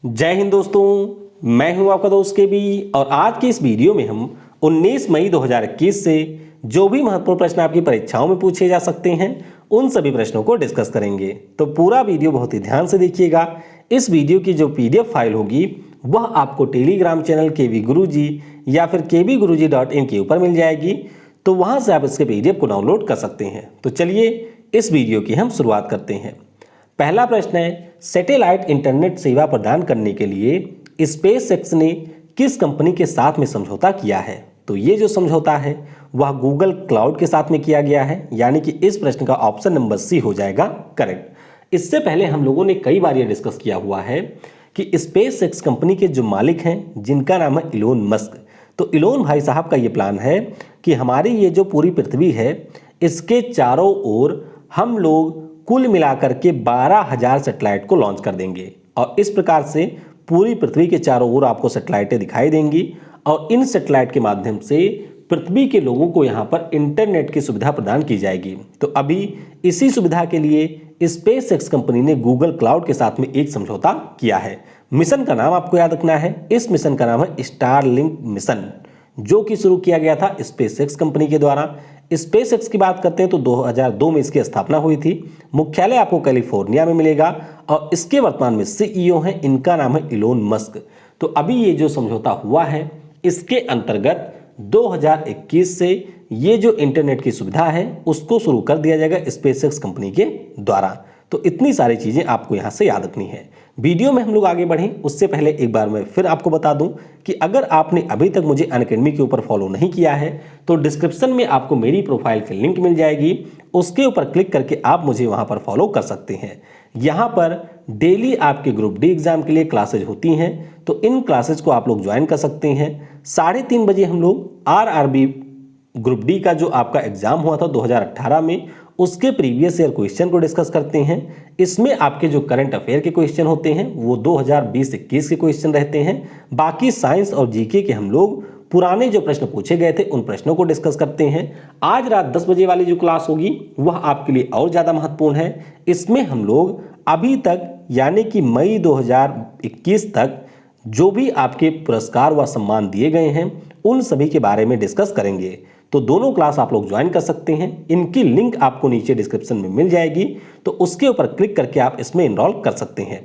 जय हिंद दोस्तों, मैं हूं आपका दोस्त के बी और आज की इस वीडियो में हम 19 मई 2021 से जो भी महत्वपूर्ण प्रश्न आपकी परीक्षाओं में पूछे जा सकते हैं उन सभी प्रश्नों को डिस्कस करेंगे। तो पूरा वीडियो बहुत ही ध्यान से देखिएगा। इस वीडियो की जो पीडीएफ फाइल होगी वह आपको टेलीग्राम चैनल केवी गुरुजी या फिर kbguruji.in के ऊपर मिल जाएगी, तो वहां से आप इसके पीडीएफ को डाउनलोड कर सकते हैं। तो चलिए इस वीडियो की हम शुरुआत करते हैं। पहला प्रश्न है, सैटेलाइट इंटरनेट सेवा प्रदान करने के लिए स्पेसएक्स ने किस कंपनी के साथ में समझौता किया है? तो ये जो समझौता है वह गूगल क्लाउड के साथ में किया गया है, यानी कि इस प्रश्न का ऑप्शन नंबर सी हो जाएगा करेक्ट। इससे पहले हम लोगों ने कई बार ये डिस्कस किया हुआ है कि स्पेसएक्स कंपनी के जो मालिक हैं जिनका नाम है इलोन मस्क, तो इलोन भाई साहब का ये प्लान है कि हमारी ये जो पूरी पृथ्वी है इसके चारों ओर हम लोग कुल मिलाकर के 12,000 सैटेलाइट को लॉन्च कर देंगे और इस प्रकार से पूरी पृथ्वी के चारों ओर आपको सैटेलाइटें दिखाई देंगी और इन सैटेलाइट के माध्यम से पृथ्वी के लोगों को यहाँ पर इंटरनेट की सुविधा प्रदान की जाएगी। तो अभी इसी सुविधा के लिए स्पेसएक्स कंपनी ने गूगल क्लाउड के साथ में एक समझौता किया है। मिशन का नाम आपको याद रखना है, इस मिशन का नाम है स्टारलिंक मिशन, जो कि शुरू किया गया था स्पेसएक्स कंपनी के द्वारा। स्पेसएक्स की बात करते हैं तो 2002 में इसकी स्थापना हुई थी। मुख्यालय आपको कैलिफोर्निया में मिलेगा और इसके वर्तमान में सीईओ हैं, इनका नाम है इलोन मस्क। तो अभी ये जो समझौता हुआ है इसके अंतर्गत 2021 से ये जो इंटरनेट की सुविधा है उसको शुरू कर दिया जाएगा स्पेसएक्स कंपनी के द्वारा। तो इतनी सारी चीजें आपको यहां से याद रखनी है। वीडियो में हम लोग आगे बढ़ें उससे पहले एक बार मैं फिर आपको बता दूं कि अगर आपने अभी तक मुझे अनअकैडमी के ऊपर फॉलो नहीं किया है तो डिस्क्रिप्शन में आपको मेरी प्रोफाइल की लिंक मिल जाएगी, उसके ऊपर क्लिक करके आप मुझे वहां पर फॉलो कर सकते हैं। यहाँ पर डेली आपके ग्रुप डी एग्जाम के लिए क्लासेज होती हैं, तो इन क्लासेज को आप लोग ज्वाइन कर सकते हैं। 3:30 बजे हम लोग आरआरबी ग्रुप डी का जो आपका एग्जाम हुआ था 2018 में उसके प्रीवियस ईयर क्वेश्चन को डिस्कस करते हैं। इसमें आपके जो करंट अफेयर के क्वेश्चन होते हैं वो 2020-21 के क्वेश्चन रहते हैं। बाकी साइंस और जीके के हम लोग पुराने जो प्रश्न पूछे गए थे उन प्रश्नों को डिस्कस करते हैं। आज रात 10 बजे वाली जो क्लास होगी वह आपके लिए और ज़्यादा महत्वपूर्ण है। इसमें हम लोग अभी तक यानी कि मई 2021 तक जो भी आपके पुरस्कार व सम्मान दिए गए हैं उन सभी के बारे में डिस्कस करेंगे। तो दोनों क्लास आप लोग ज्वाइन कर सकते हैं, इनकी लिंक आपको नीचे डिस्क्रिप्शन में मिल जाएगी, तो उसके ऊपर क्लिक करके आप इसमें इनरोल कर सकते हैं।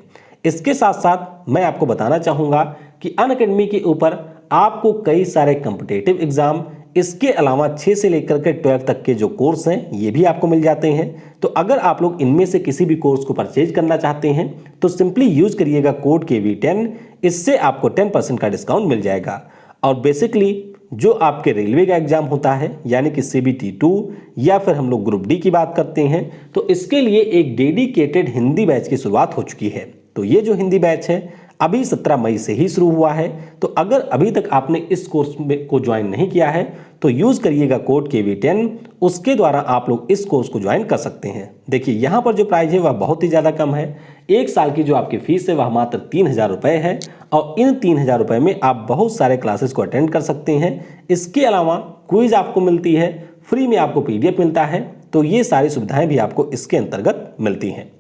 इसके साथ साथ मैं आपको बताना चाहूँगा कि अनअकैडमी के ऊपर आपको कई सारे कॉम्पिटिटिव एग्जाम, इसके अलावा 6 से लेकर के 12 तक के जो कोर्स हैं ये भी आपको मिल जाते हैं। तो अगर आप लोग इनमें से किसी भी कोर्स को परचेज करना चाहते हैं तो सिंपली यूज करिएगा कोड KV10, इससे आपको 10% का डिस्काउंट मिल जाएगा। और बेसिकली जो आपके रेलवे का एग्जाम होता है यानी कि CBT2 या फिर हम लोग ग्रुप डी की बात करते हैं तो इसके लिए एक डेडिकेटेड हिंदी बैच की शुरुआत हो चुकी है। तो ये जो हिंदी बैच है अभी 17 मई से ही शुरू हुआ है। तो अगर अभी तक आपने इस कोर्स को ज्वाइन नहीं किया है तो यूज करिएगा कोड KV10, उसके द्वारा आप लोग इस कोर्स को ज्वाइन कर सकते हैं। देखिए यहाँ पर जो प्राइस है वह बहुत ही ज़्यादा कम है। एक साल की जो आपकी फीस है वह मात्र 3,000 रुपये है और इन 3,000 रुपये में आप बहुत सारे क्लासेस को अटेंड कर सकते हैं। इसके अलावा क्विज आपको मिलती है, फ्री में आपको PDF मिलता है, तो ये सारी सुविधाएं भी आपको इसके अंतर्गत मिलती हैं।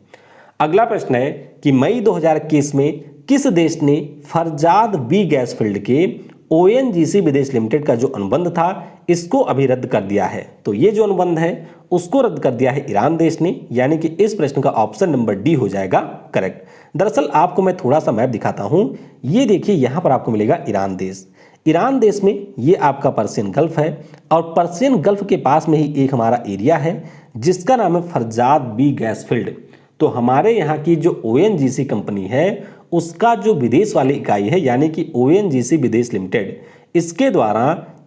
अगला प्रश्न है कि मई 2021 में किस देश ने फरजाद बी गैस फील्ड के ONGC विदेश लिमिटेड का जो अनुबंध था इसको अभी रद्द कर दिया है? तो ये जो अनुबंध है उसको रद्द कर दिया है ईरान देश ने, यानी कि इस प्रश्न का ऑप्शन नंबर डी हो जाएगा करेक्ट। दरअसल आपको मैं थोड़ा सा मैप दिखाता हूं, ये देखिए यहाँ पर आपको मिलेगा ईरान देश। ईरान देश में ये आपका पर्शियन गल्फ है और पर्शियन गल्फ के पास में ही एक हमारा एरिया है जिसका नाम है फरजाद बी गैस फील्ड। तो हमारे यहाँ की जो ONGC कंपनी है उसका जो विदेश वाली इकाई है यानी कि ONGC विदेश लिमिटेड, इसके द्वारा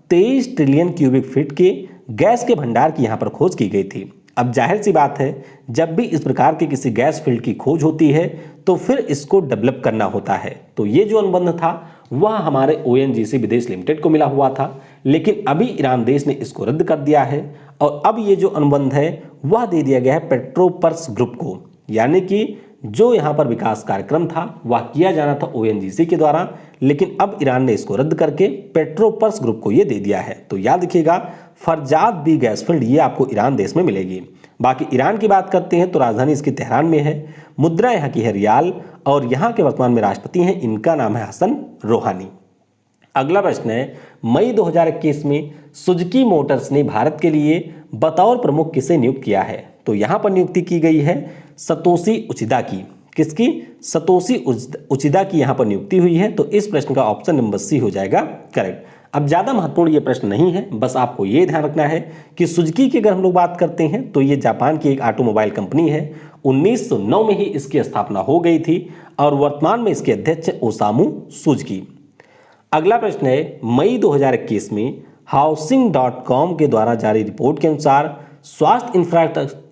23 ट्रिलियन क्यूबिक फीट के गैस के भंडार की यहाँ पर खोज की गई थी। अब जाहिर सी बात है जब भी इस प्रकार के किसी गैस फील्ड की खोज होती है तो फिर इसको डेवलप करना होता है। तो ये जो अनुबंध था वह हमारे ONGC विदेश लिमिटेड को मिला हुआ था, लेकिन अभी ईरान देश ने इसको रद्द कर दिया है और अब ये जो अनुबंध है वह दे दिया गया है पेट्रोपर्स ग्रुप को, यानी कि जो यहाँ पर विकास कार्यक्रम था वह किया जाना था ONGC के द्वारा, लेकिन अब ईरान ने इसको रद्द करके पेट्रोपर्स ग्रुप को ये दे दिया है। तो याद रखिएगा फरजाद बी गैस फील्ड, ये आपको ईरान देश में मिलेगी। बाकी ईरान की बात करते हैं तो राजधानी इसकी तेहरान में है, मुद्रा यहाँ की है रियाल, और यहाँ के वर्तमान में राष्ट्रपति हैं, इनका नाम है हसन रोहानी। अगला प्रश्न है, मई 2021 में सुजुकी मोटर्स ने भारत के लिए बतौर प्रमुख किसे नियुक्त किया है? तो यहाँ पर नियुक्ति की गई है सतोशी उचिदा की। किसकी? सतोशी उचिदा की यहाँ पर नियुक्ति हुई है। तो इस प्रश्न का ऑप्शन नंबर सी हो जाएगा करेक्ट। अब ज़्यादा महत्वपूर्ण ये प्रश्न नहीं है, बस आपको ये ध्यान रखना है कि सुजुकी की अगर हम लोग बात करते हैं तो ये जापान की एक ऑटोमोबाइल कंपनी है। 1909 में ही इसकी स्थापना हो गई थी और वर्तमान में इसके अध्यक्ष ओसामू सुजुकी। अगला प्रश्न है, मई 2021 में हाउसिंग.com के द्वारा जारी रिपोर्ट के अनुसार स्वास्थ्य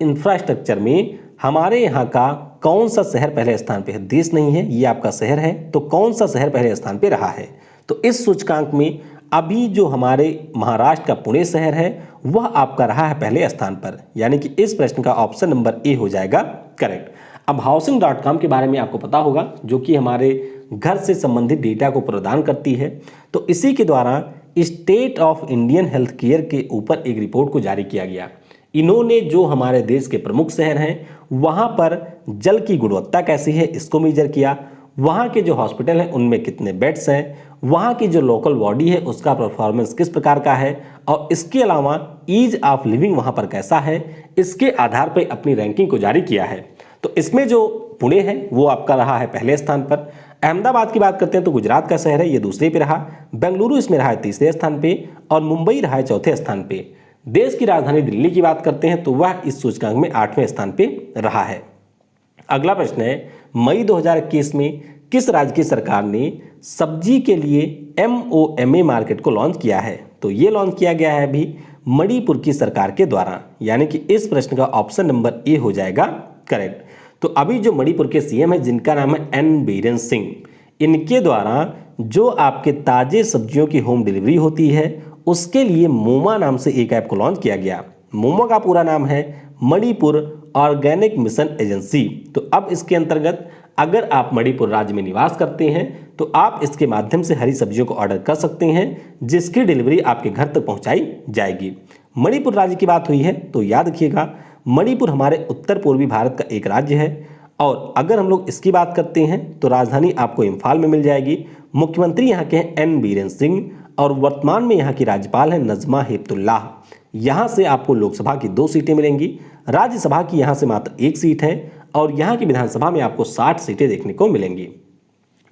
इंफ्रास्ट्रक्चर में हमारे यहाँ का कौन सा शहर पहले स्थान पे है? देश नहीं है, ये आपका शहर है। तो कौन सा शहर पहले स्थान पे रहा है? तो इस सूचकांक में अभी जो हमारे महाराष्ट्र का पुणे शहर है वह आपका रहा है पहले स्थान पर, यानी कि इस प्रश्न का ऑप्शन नंबर ए हो जाएगा करेक्ट। अब हाउसिंग.com के बारे में आपको पता होगा, जो कि हमारे घर से संबंधित डेटा को प्रदान करती है। तो इसी के द्वारा state of Indian health care के ऊपर एक रिपोर्ट को जारी किया गया। इन्होंने जो हमारे देश के प्रमुख शहर हैं वहाँ पर जल की गुणवत्ता कैसी है इसको मेजर किया, वहाँ के जो हॉस्पिटल हैं उनमें कितने बेड्स हैं, वहाँ की जो लोकल बॉडी है उसका परफॉर्मेंस किस प्रकार का है, और इसके अलावा ईज ऑफ लिविंग वहाँ पर कैसा है, इसके आधार पर अपनी रैंकिंग को जारी किया है। तो इसमें जो पुणे है वो आपका रहा है पहले स्थान पर। अहमदाबाद की बात करते हैं तो गुजरात का शहर है, ये दूसरे पे रहा। बेंगलुरु इसमें रहा है तीसरे स्थान पे, और मुंबई रहा है चौथे स्थान पे। देश की राजधानी दिल्ली की बात करते हैं तो वह इस सूचकांक में 8वें स्थान पे रहा है। अगला प्रश्न है, मई 2021 में किस राज्य की सरकार ने सब्जी के लिए MOMA मार्केट को लॉन्च किया है? तो ये लॉन्च किया गया है अभी मणिपुर की सरकार के द्वारा, यानी कि इस प्रश्न का ऑप्शन नंबर ए हो जाएगा करेक्ट। तो अभी जो मणिपुर के सीएम है जिनका नाम है N बीरेन सिंह, इनके द्वारा जो आपके ताजे सब्जियों की होम डिलीवरी होती है उसके लिए मोमा नाम से एक ऐप को लॉन्च किया गया। मोमा का पूरा नाम है मणिपुर ऑर्गेनिक मिशन एजेंसी। तो अब इसके अंतर्गत अगर आप मणिपुर राज्य में निवास करते हैं तो आप इसके माध्यम से हरी सब्जियों को ऑर्डर कर सकते हैं, जिसकी डिलीवरी आपके घर तक पहुंचाई जाएगी। मणिपुर राज्य की बात हुई है तो याद रखिएगा, मणिपुर हमारे उत्तर पूर्वी भारत का एक राज्य है। और अगर हम लोग इसकी बात करते हैं तो राजधानी आपको इम्फाल में मिल जाएगी। मुख्यमंत्री यहाँ के हैं N बीरेन सिंह, और वर्तमान में यहाँ की राज्यपाल है नजमा हेपतुल्लाह। यहाँ से आपको लोकसभा की 2 सीटें मिलेंगी, राज्यसभा की यहाँ से मात्र 1 सीट है, और यहाँ की विधानसभा में आपको 60 सीटें देखने को मिलेंगी।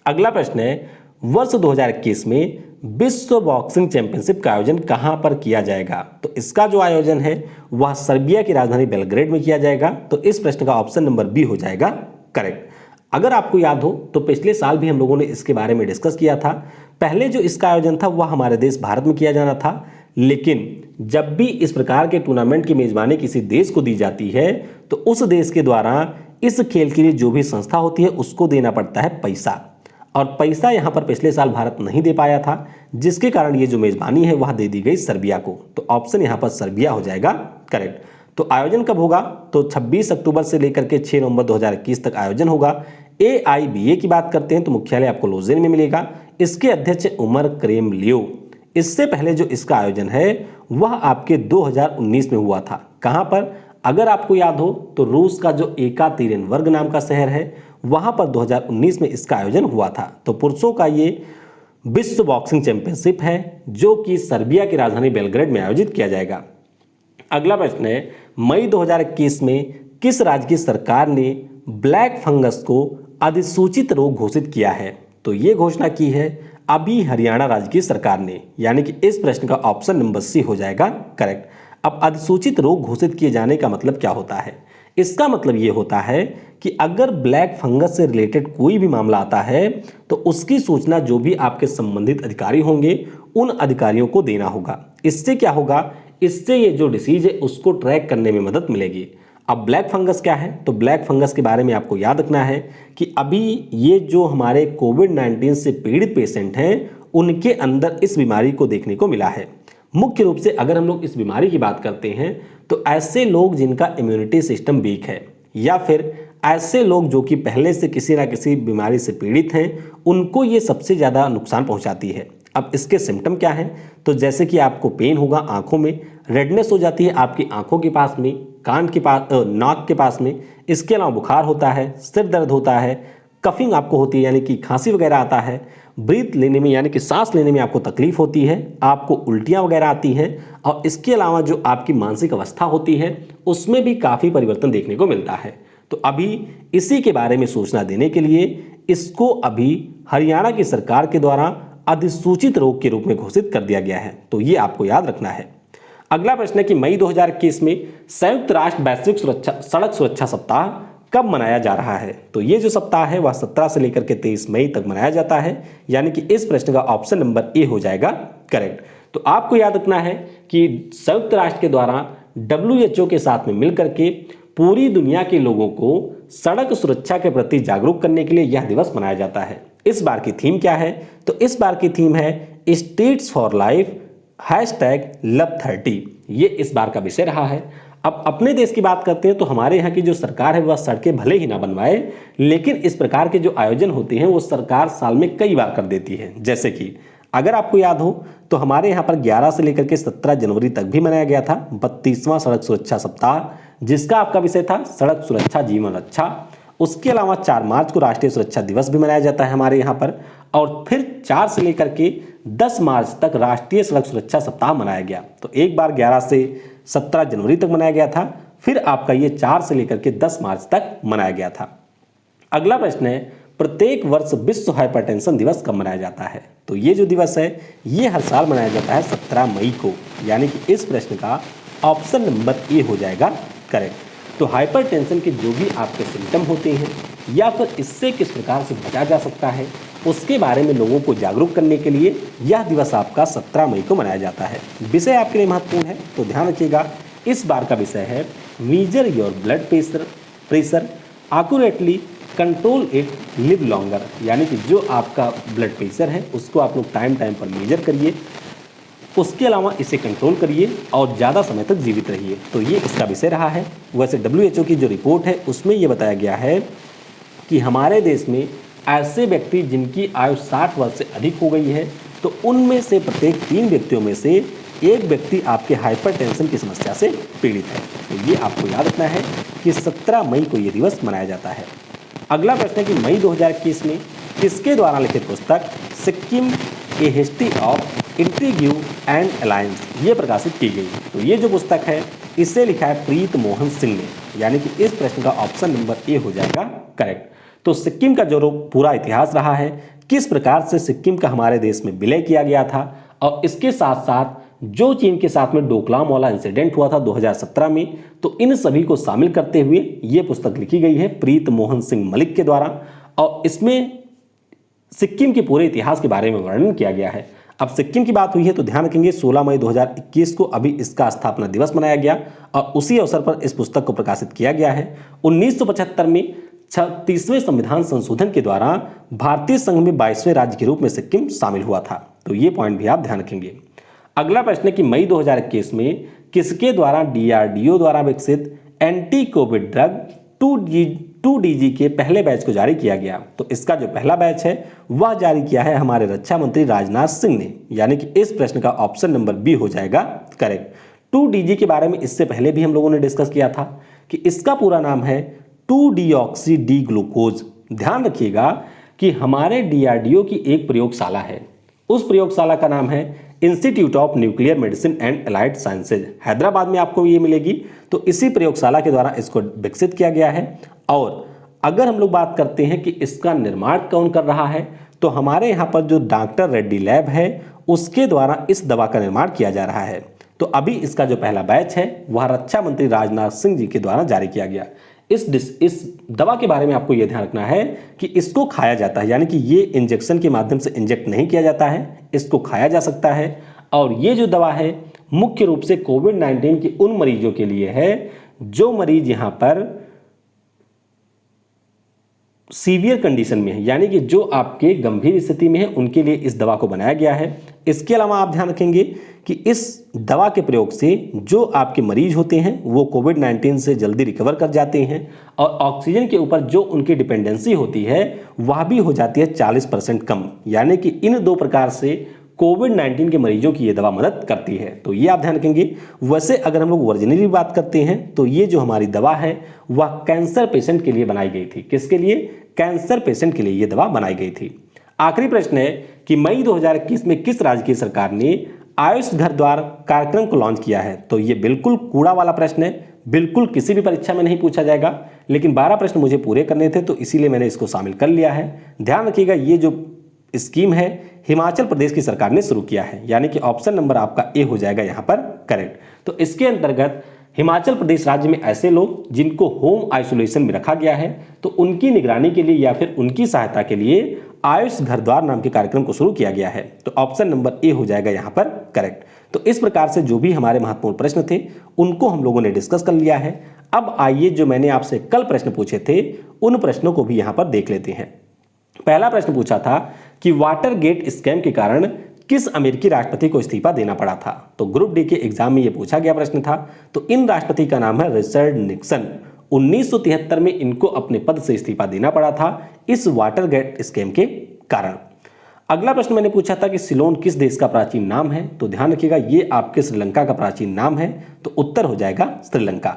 अगला प्रश्न है, वर्ष 2021 में विश्व बॉक्सिंग चैंपियनशिप का आयोजन कहाँ पर किया जाएगा? तो इसका जो आयोजन है वह सर्बिया की राजधानी बेलग्रेड में किया जाएगा। तो इस प्रश्न का ऑप्शन नंबर बी हो जाएगा करेक्ट। अगर आपको याद हो तो पिछले साल भी हम लोगों ने इसके बारे में डिस्कस किया था। पहले जो इसका आयोजन था वह हमारे देश भारत में किया जाना था, लेकिन जब भी इस प्रकार के टूर्नामेंट की मेजबानी किसी देश को दी जाती है तो उस देश के द्वारा इस खेल के लिए जो भी संस्था होती है उसको देना पड़ता है पैसा, और पैसा यहाँ पर पिछले साल भारत नहीं दे पाया था, जिसके कारण ये जो मेजबानी है वह दे दी गई सर्बिया को। तो ऑप्शन यहाँ पर सर्बिया हो जाएगा करेक्ट। तो आयोजन कब होगा? तो 26 अक्टूबर से लेकर के 6 नवंबर 2021 तक आयोजन होगा। AIBA की बात करते हैं तो मुख्यालय आपको लोजेन में मिलेगा। इसके अध्यक्ष उमर क्रेमलियो। इससे पहले जो इसका आयोजन है वह आपके 2019 में हुआ था। कहाँ पर? अगर आपको याद हो तो रूस का जो एकातेरिनबर्ग नाम का शहर है वहाँ पर 2019 में इसका आयोजन हुआ था। तो पुरुषों का ये विश्व बॉक्सिंग चैंपियनशिप है जो कि सर्बिया की राजधानी बेलग्रेड में आयोजित किया जाएगा। अगला प्रश्न है, मई 2021 में किस राज्य की सरकार ने ब्लैक फंगस को अधिसूचित रोग घोषित किया है? तो ये घोषणा की है अभी हरियाणा राज्य की सरकार ने, यानी कि इस प्रश्न का ऑप्शन नंबर सी हो जाएगा करेक्ट। अब अधिसूचित रोग घोषित किए जाने का मतलब क्या होता है? इसका मतलब ये होता है कि अगर ब्लैक फंगस से रिलेटेड कोई भी मामला आता है तो उसकी सूचना जो भी आपके संबंधित अधिकारी होंगे उन अधिकारियों को देना होगा। इससे क्या होगा? इससे ये जो डिसीज है उसको ट्रैक करने में मदद मिलेगी। अब ब्लैक फंगस क्या है? तो ब्लैक फंगस के बारे में आपको याद रखना है कि अभी ये जो हमारे कोविड-19 से पीड़ित पेशेंट हैं उनके अंदर इस बीमारी को देखने को मिला है। मुख्य रूप से अगर हम लोग इस बीमारी की बात करते हैं तो ऐसे लोग जिनका इम्यूनिटी सिस्टम वीक है, या फिर ऐसे लोग जो कि पहले से किसी ना किसी बीमारी से पीड़ित हैं, उनको ये सबसे ज़्यादा नुकसान पहुंचाती है। अब इसके सिम्टम क्या हैं? तो जैसे कि आपको पेन होगा आंखों में, रेडनेस हो जाती है आपकी आंखों के पास में, कान के पास, नाक के पास में। इसके अलावा बुखार होता है, सिर दर्द होता है, कफिंग आपको होती है यानी कि खांसी वगैरह आता है, ब्रीथ लेने में यानी कि सांस लेने में आपको तकलीफ होती है, आपको उल्टियाँ वगैरह आती हैं, और इसके अलावा जो आपकी मानसिक अवस्था होती है उसमें भी काफ़ी परिवर्तन देखने को मिलता है। तो अभी इसी के बारे में सूचना देने के लिए इसको अभी हरियाणा की सरकार के द्वारा अधिसूचित रोग के रूप में घोषित कर दिया गया है, तो ये आपको याद रखना है। अगला प्रश्न है कि मई 2021 में संयुक्त राष्ट्र वैश्विक सड़क सुरक्षा सप्ताह कब मनाया जा रहा है? तो ये जो सप्ताह है वह 17 से लेकर के 23 मई तक मनाया जाता है, यानी कि इस प्रश्न का ऑप्शन नंबर ए हो जाएगा करेक्ट। तो आपको याद रखना है कि संयुक्त राष्ट्र के द्वारा WHO के साथ में मिलकर के पूरी दुनिया के लोगों को सड़क सुरक्षा के प्रति जागरूक करने के लिए यह दिवस मनाया जाता है। इस बार की थीम क्या है? तो इस बार की थीम है स्ट्रीट्स फॉर लाइफ #LOVE30। ये इस बार का विषय रहा है। अब अपने देश की बात करते हैं तो हमारे यहाँ की जो सरकार है वह सड़कें भले ही ना बनवाए, लेकिन इस प्रकार के जो आयोजन होते हैं वो सरकार साल में कई बार कर देती है। जैसे कि अगर आपको याद हो तो हमारे यहाँ पर 11 से लेकर के 17 जनवरी तक भी मनाया गया था 32वां सड़क सुरक्षा सप्ताह, जिसका आपका विषय था सड़क सुरक्षा जीवन रक्षा। उसके अलावा 4 मार्च को राष्ट्रीय सुरक्षा दिवस भी मनाया जाता है हमारे यहाँ पर, और फिर 4 से लेकर के 10 मार्च तक राष्ट्रीय सड़क सुरक्षा सप्ताह मनाया गया। तो एक बार 11 से 17 जनवरी तक मनाया गया था, फिर आपका ये 4 से लेकर के 10 मार्च तक मनाया गया था। अगला प्रश्न है प्रत्येक वर्ष विश्व हाइपरटेंशन दिवस कब मनाया जाता है? तो ये जो दिवस है ये हर साल मनाया जाता है 17 मई को, यानी कि इस प्रश्न का ऑप्शन नंबर ए हो जाएगा करेक्ट। तो हाइपरटेंशन के जो भी आपके सिम्टम होते हैं या फिर इससे किस प्रकार से बचा जा सकता है उसके बारे में लोगों को जागरूक करने के लिए यह दिवस आपका 17 मई को मनाया जाता है। विषय आपके लिए महत्वपूर्ण है तो ध्यान रखिएगा। इस बार का विषय है major your blood pressure accurately control it live longer, यानी कि जो आपका ब्लड प्रेशर है उसको आप लोग टाइम पर मेजर करिए, उसके अलावा इसे कंट्रोल करिए और ज़्यादा समय तक जीवित रहिए। तो ये इसका विषय रहा है। वैसे WHO की जो रिपोर्ट है उसमें ये बताया गया है कि हमारे देश में ऐसे व्यक्ति जिनकी आयु 60 वर्ष से अधिक हो गई है तो उनमें से प्रत्येक 3 व्यक्तियों में से एक व्यक्ति आपके हाइपरटेंशन की समस्या से पीड़ित है। तो ये आपको याद रखना है कि 17 मई को ये दिवस मनाया जाता है। अगला प्रश्न है कि मई 2021 में किसके द्वारा लिखित पुस्तक सिक्किम ए हिस्ट्री ऑफ इंट्रीग्यू एंड अलायंस ये प्रकाशित की गई? तो ये जो पुस्तक है इसे लिखा है प्रीत मोहन सिंह ने, यानी कि इस प्रश्न का ऑप्शन नंबर ए हो जाएगा करेक्ट। तो सिक्किम का जो पूरा इतिहास रहा है, किस प्रकार से सिक्किम का हमारे देश में विलय किया गया था, और इसके साथ साथ जो चीन के साथ में डोकलाम वाला इंसिडेंट हुआ था 2017 में, तो इन सभी को शामिल करते हुए ये पुस्तक लिखी गई है प्रीत मोहन सिंह मलिक के द्वारा, और इसमें सिक्किम के पूरे इतिहास के बारे में वर्णन किया गया है। अब सिक्किम की बात हुई है तो ध्यान रखेंगे 16 मई 2021 को अभी इसका स्थापना दिवस मनाया गया और उसी अवसर पर इस पुस्तक को प्रकाशित किया गया है। 1975 में 36वें संविधान संशोधन के द्वारा भारतीय संघ में 22वें राज्य के रूप में सिक्किम शामिल हुआ था। तो ये पॉइंट भी आप ध्यान रखेंगे। अगला प्रश्न है कि मई 2021 में किसके द्वारा DRDO द्वारा विकसित एंटी कोविड ड्रग 2DG के पहले बैच को जारी किया गया? तो इसका जो पहला बैच है वह जारी किया है हमारे रक्षा मंत्री राजनाथ सिंह ने, यानी कि इस प्रश्न का ऑप्शन नंबर बी हो जाएगा करेक्ट। 2DG के बारे में इससे पहले भी हम लोगों ने डिस्कस किया था कि इसका पूरा नाम है 2-डीऑक्सी डी ग्लूकोज। ध्यान रखिएगा कि हमारे DRDO की एक प्रयोगशाला है, उस प्रयोगशाला का नाम है institute of nuclear medicine and allied sciences, Hyderabad में आपको ये मिलेगी। तो इसी प्रयोगशाला के द्वारा इसको विकसित किया गया है। और अगर हम लोग बात करते हैं कि इसका निर्माण कौन कर रहा है, तो हमारे यहाँ पर जो डॉक्टर रेड्डी लैब है उसके द्वारा इस दवा का निर्माण किया जा रहा है। तो अभी इसका जो पहला बैच है वह रक्षा मंत्री राजनाथ सिंह जी के द्वारा जारी किया गया। इस दवा के बारे में आपको यह ध्यान रखना है कि इसको खाया जाता है, यानी कि ये इंजेक्शन के माध्यम से इंजेक्ट नहीं किया जाता है, इसको खाया जा सकता है। और ये जो दवा है मुख्य रूप से कोविड-19 के उन मरीजों के लिए है जो मरीज यहाँ पर सीवियर कंडीशन में है, यानी कि जो आपके गंभीर स्थिति में है उनके लिए इस दवा को बनाया गया है। इसके अलावा आप ध्यान रखेंगे कि इस दवा के प्रयोग से जो आपके मरीज होते हैं वो कोविड-19 से जल्दी रिकवर कर जाते हैं और ऑक्सीजन के ऊपर जो उनकी डिपेंडेंसी होती है वह भी हो जाती है 40% कम। यानी कि इन दो प्रकार से कोविड-19 के मरीजों की ये दवा मदद करती है। तो ये आप ध्यान रखेंगे। वैसे अगर हम लोग ओरिजिनली बात करते हैं तो ये जो हमारी दवा है वह कैंसर पेशेंट के लिए बनाई गई थी। किसके लिए? कैंसर पेशेंट के लिए ये दवा बनाई गई थी। आखिरी प्रश्न है कि मई 2021 में किस राज्य की सरकार ने आयुष घर द्वार कार्यक्रम को लॉन्च किया है? तो ये बिल्कुल कूड़ा वाला प्रश्न है, बिल्कुल किसी भी परीक्षा में नहीं पूछा जाएगा, लेकिन 12 प्रश्न मुझे पूरे करने थे तो इसीलिए मैंने इसको शामिल कर लिया है। ध्यान रखिएगा, ये जो स्कीम है हिमाचल प्रदेश की सरकार ने शुरू किया है, यानी कि ऑप्शन नंबर आपका ए हो जाएगा यहाँ पर करेक्ट। तो इसके अंतर्गत हिमाचल प्रदेश राज्य में ऐसे लोग जिनको होम आइसोलेशन में रखा गया है तो उनकी निगरानी के लिए या फिर उनकी सहायता के लिए आयुष घर द्वार नाम के कार्यक्रम को शुरू किया गया है। तो ऑप्शन नंबर ए हो जाएगा यहाँ पर करेक्ट। तो इस प्रकार से जो भी हमारे महत्वपूर्ण प्रश्न थे उनको हम लोगों ने डिस्कस कर लिया है। अब आइए जो मैंने आपसे कल प्रश्न पूछे थे उन प्रश्नों को भी यहाँ पर देख लेते हैं। पहला प्रश्न पूछा था कि वाटरगेट स्कैम के कारण किस अमेरिकी राष्ट्रपति को इस्तीफा देना पड़ा था? तो ग्रुप डी के एग्जाम में यह पूछा गया प्रश्न था। तो इन राष्ट्रपति का नाम है रिचर्ड निक्सन। 1973 में इनको अपने पद से इस्तीफा देना पड़ा था इस वाटरगेट स्कैम के कारण। अगला प्रश्न मैंने पूछा था कि सिलोन किस देश का प्राचीन नाम है? तो ध्यान रखिएगा, ये आपके श्रीलंका का प्राचीन नाम है, तो उत्तर हो जाएगा श्रीलंका।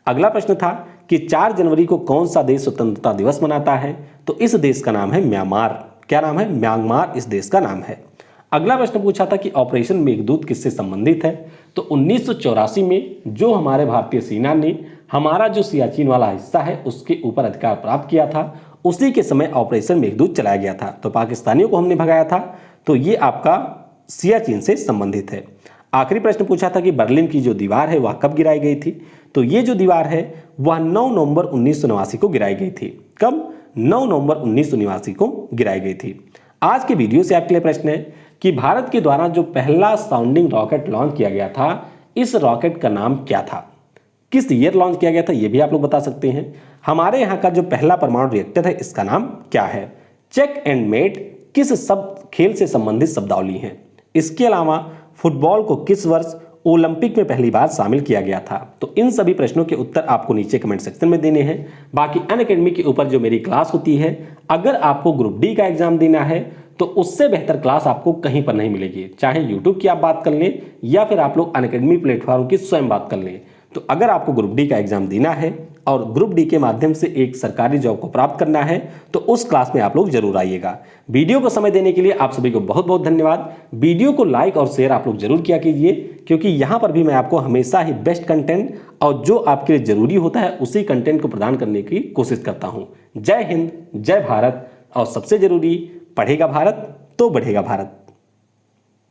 अगला प्रश्न था कि 4 जनवरी को कौन सा देश स्वतंत्रता दिवस मनाता है? तो इस देश का नाम है म्यांमार। क्या नाम है? म्यांमार इस देश का नाम है। अगला प्रश्न पूछा था कि ऑपरेशन मेघदूत किससे संबंधित है? तो 1984 में जो हमारे भारतीय सेना ने हमारा जो सियाचिन वाला हिस्सा है उसके ऊपर अधिकार प्राप्त किया था, उसी के समय ऑपरेशन मेघदूत चलाया गया था। तो पाकिस्तानियों को हमने भगाया था, तो ये आपका सियाचिन से संबंधित है। आखिरी प्रश्न पूछा था कि बर्लिन की जो दीवार है वह कब गिराई गई थी? तो ये जो दीवार है वह 9 नवंबर 1989 को गिराई गई थी। कब? 9 नवंबर 1989 को गिराई गई थी। आज के वीडियो से आपके लिए प्रश्न है कि भारत के द्वारा जो पहला साउंडिंग रॉकेट लॉन्च किया गया था, इस रॉकेट का नाम क्या था? किस ईयर लॉन्च किया गया था ये भी आप लोग बता सकते हैं। हमारे यहाँ का जो पहला परमाणु रिएक्टर है इसका नाम क्या है? चेक एंड मेट किस शब्द खेल से संबंधित शब्दावली है? इसके अलावा फुटबॉल को किस वर्ष ओलंपिक में पहली बार शामिल किया गया था? तो इन सभी प्रश्नों के उत्तर आपको नीचे कमेंट सेक्शन में देने हैं। बाकी अनअकैडमी के ऊपर जो मेरी क्लास होती है, अगर आपको ग्रुप डी का एग्जाम देना है तो उससे बेहतर क्लास आपको कहीं पर नहीं मिलेगी। चाहे यूट्यूब की आप बात कर लें या फिर आप लोग अनअकैडमी प्लेटफॉर्म की स्वयं बात कर लें। तो अगर आपको ग्रुप डी का एग्जाम देना है और ग्रुप डी के माध्यम से एक सरकारी जॉब को प्राप्त करना है तो उस क्लास में आप लोग जरूर आइएगा। वीडियो को समय देने के लिए आप सभी को बहुत बहुत धन्यवाद। वीडियो को लाइक और शेयर आप लोग जरूर किया कीजिए, क्योंकि यहाँ पर भी मैं आपको हमेशा ही बेस्ट कंटेंट और जो आपके लिए जरूरी होता है उसी कंटेंट को प्रदान करने की कोशिश करता हूँ। जय हिंद, जय भारत, और सबसे जरूरी, पढ़ेगा भारत तो बढ़ेगा भारत।